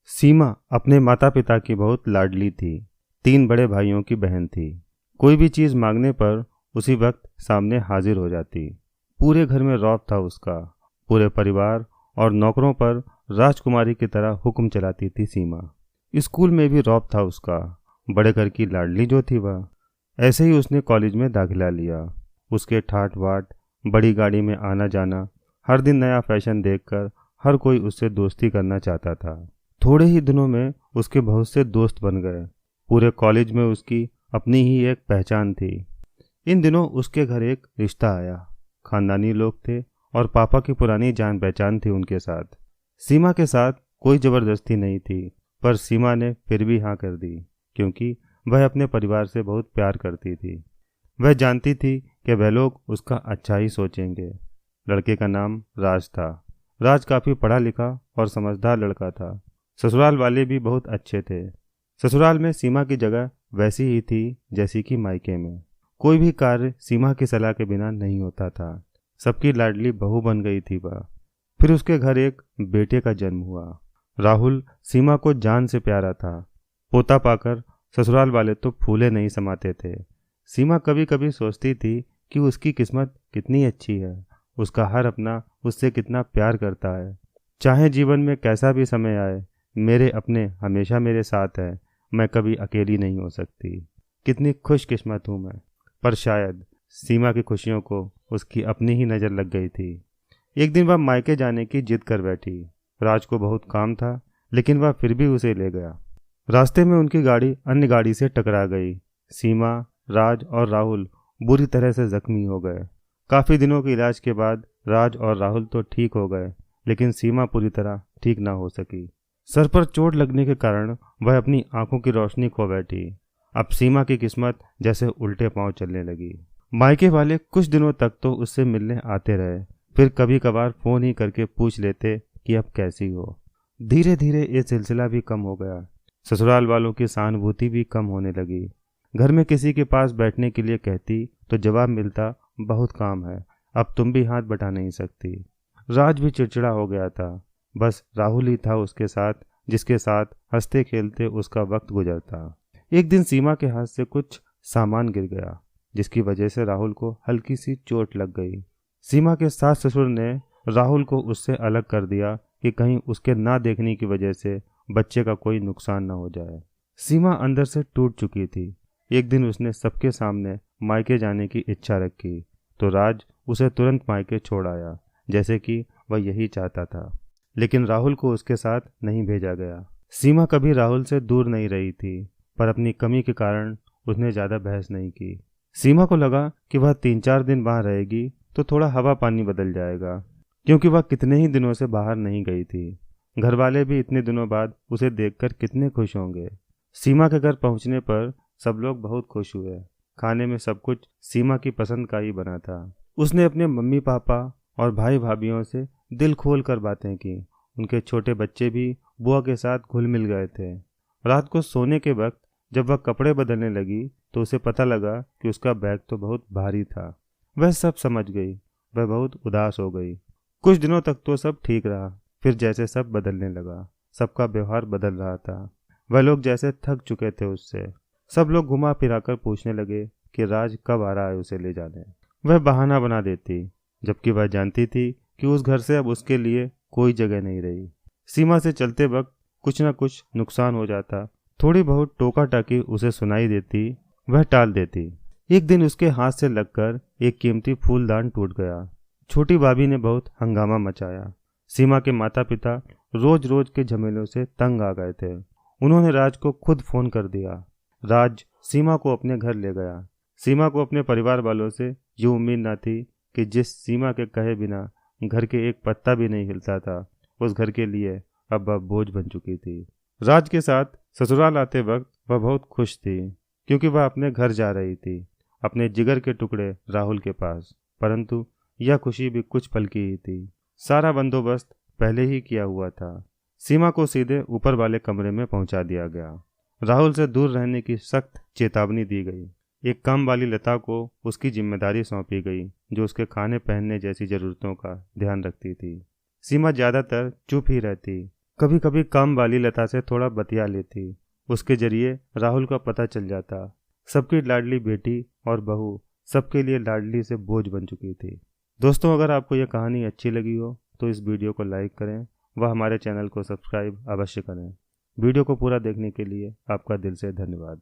सीमा अपने माता पिता की बहुत लाडली थी। 3 बड़े भाइयों की बहन थी। कोई भी चीज़ मांगने पर उसी वक्त सामने हाजिर हो जाती। पूरे घर में रौब था उसका। पूरे परिवार और नौकरों पर राजकुमारी की तरह हुक्म चलाती थी सीमा। स्कूल में भी रौब था उसका। बड़े घर की लाडली जो थी वह। ऐसे ही उसने कॉलेज में दाखिला लिया। उसके ठाट बाट, बड़ी गाड़ी में आना जाना, हर दिन नया फैशन देखकर हर कोई उससे दोस्ती करना चाहता था। थोड़े ही दिनों में उसके बहुत से दोस्त बन गए। पूरे कॉलेज में उसकी अपनी ही एक पहचान थी। इन दिनों उसके घर एक रिश्ता आया। खानदानी लोग थे और पापा की पुरानी जान पहचान थी उनके साथ। सीमा के साथ कोई जबरदस्ती नहीं थी, पर सीमा ने फिर भी हाँ कर दी, क्योंकि वह अपने परिवार से बहुत प्यार करती थी। वह जानती थी कि वह लोग उसका अच्छा ही सोचेंगे। लड़के का नाम राज था। राज काफ़ी पढ़ा लिखा और समझदार लड़का था। ससुराल वाले भी बहुत अच्छे थे। ससुराल में सीमा की जगह वैसी ही थी जैसी कि मायके में। कोई भी कार्य सीमा की सलाह के बिना नहीं होता था। सबकी लाडली बहू बन गई थी वह। फिर उसके घर एक बेटे का जन्म हुआ। राहुल सीमा को जान से प्यारा था। पोता पाकर ससुराल वाले तो फूले नहीं समाते थे। सीमा कभी कभी सोचती थी कि उसकी किस्मत कितनी अच्छी है। उसका हर अपना उससे कितना प्यार करता है। चाहे जीवन में कैसा भी समय आए, मेरे अपने हमेशा मेरे साथ है। मैं कभी अकेली नहीं हो सकती। कितनी खुशकिस्मत हूँ मैं। पर शायद सीमा की खुशियों को उसकी अपनी ही नज़र लग गई थी। एक दिन वह मायके जाने की जिद कर बैठी। राज को बहुत काम था, लेकिन वह फिर भी उसे ले गया। रास्ते में उनकी गाड़ी अन्य गाड़ी से टकरा गई। सीमा, राज और राहुल बुरी तरह से जख्मी हो गए। काफ़ी दिनों के इलाज के बाद राज और राहुल तो ठीक हो गए, लेकिन सीमा पूरी तरह ठीक ना हो सकी। सर पर चोट लगने के कारण वह अपनी आंखों की रोशनी खो बैठी। अब सीमा की किस्मत जैसे उल्टे पांव चलने लगी। मायके वाले कुछ दिनों तक तो उससे मिलने आते रहे, फिर कभी कभार फोन ही करके पूछ लेते कि अब कैसी हो। धीरे धीरे ये सिलसिला भी कम हो गया। ससुराल वालों की सहानुभूति भी कम होने लगी। घर में किसी के पास बैठने के लिए कहती तो जवाब मिलता, बहुत काम है, अब तुम भी हाथ बटा नहीं सकती। राज भी चिड़चिड़ा हो गया था। बस राहुल ही था उसके साथ, जिसके साथ हंसते खेलते उसका वक्त गुजरता। एक दिन सीमा के हाथ से कुछ सामान गिर गया, जिसकी वजह से राहुल को हल्की सी चोट लग गई। सीमा के सास ससुर ने राहुल को उससे अलग कर दिया कि कहीं उसके ना देखने की वजह से बच्चे का कोई नुकसान न हो जाए। सीमा अंदर से टूट चुकी थी। एक दिन उसने सबके सामने मायके जाने की इच्छा रखी, तो राज उसे तुरंत मायके छोड़ आया, जैसे कि वह यही चाहता था। लेकिन राहुल को उसके साथ नहीं भेजा गया। सीमा कभी राहुल से दूर नहीं रही थी, पर अपनी कमी के कारण उसने ज़्यादा बहस नहीं की। सीमा को लगा कि वह 3-4 दिन वहाँ रहेगी तो थोड़ा हवा पानी बदल जाएगा, क्योंकि वह कितने ही दिनों से बाहर नहीं गई थी। घर वाले भी इतने दिनों बाद उसे देखकर कितने खुश होंगे। सीमा के घर पहुंचने पर सब लोग बहुत खुश हुए। खाने में सब कुछ सीमा की पसंद का ही बना था। उसने अपने मम्मी पापा और भाई भाभीियों से दिल खोल कर बातें की। उनके छोटे बच्चे भी बुआ के साथ घुल मिल गए थे। रात को सोने के वक्त जब वह कपड़े बदलने लगी तो उसे पता लगा कि उसका बैग तो बहुत भारी था। वह सब समझ गई। वह बहुत उदास हो गई। कुछ दिनों तक तो सब ठीक रहा, फिर जैसे सब बदलने लगा। सबका व्यवहार बदल रहा था। वह लोग जैसे थक चुके थे उससे। सब लोग घुमा फिराकर पूछने लगे कि राज कब आ रहा है उसे ले जाने। वह बहाना बना देती, जबकि वह जानती थी कि उस घर से अब उसके लिए कोई जगह नहीं रही। सीमा से चलते वक्त कुछ न कुछ नुकसान हो जाता। थोड़ी बहुत टोका टाकी उसे सुनाई देती, वह टाल देती। एक दिन उसके हाथ से लगकर एक कीमती फूलदान टूट गया। छोटी भाभी ने बहुत हंगामा मचाया। सीमा के माता पिता रोज रोज के झमेलों से तंग आ गए थे। उन्होंने राज को खुद फोन कर दिया। राज सीमा को अपने घर ले गया। सीमा को अपने परिवार वालों से ये उम्मीद न थी कि जिस सीमा के कहे बिना घर के एक पत्ता भी नहीं हिलता था, उस घर के लिए अब वह बोझ बन चुकी थी। राज के साथ ससुराल आते वक्त वह बहुत खुश थी, क्योंकि वह अपने घर जा रही थी, अपने जिगर के टुकड़े राहुल के पास। परंतु यह खुशी भी कुछ पल की ही थी। सारा बंदोबस्त पहले ही किया हुआ था। सीमा को सीधे ऊपर वाले कमरे में पहुंचा दिया गया। राहुल से दूर रहने की सख्त चेतावनी दी गई। एक काम वाली लता को उसकी जिम्मेदारी सौंपी गई, जो उसके खाने पहनने जैसी जरूरतों का ध्यान रखती थी। सीमा ज्यादातर चुप ही रहती, कभी कभी काम वाली लता से थोड़ा बतिया लेती, उसके जरिए राहुल का पता चल जाता। सबकी लाडली बेटी और बहू सबके लिए लाडली से बोझ बन चुकी थी। दोस्तों, अगर आपको यह कहानी अच्छी लगी हो तो इस वीडियो को लाइक करें व हमारे चैनल को सब्सक्राइब अवश्य करें। वीडियो को पूरा देखने के लिए आपका दिल से धन्यवाद।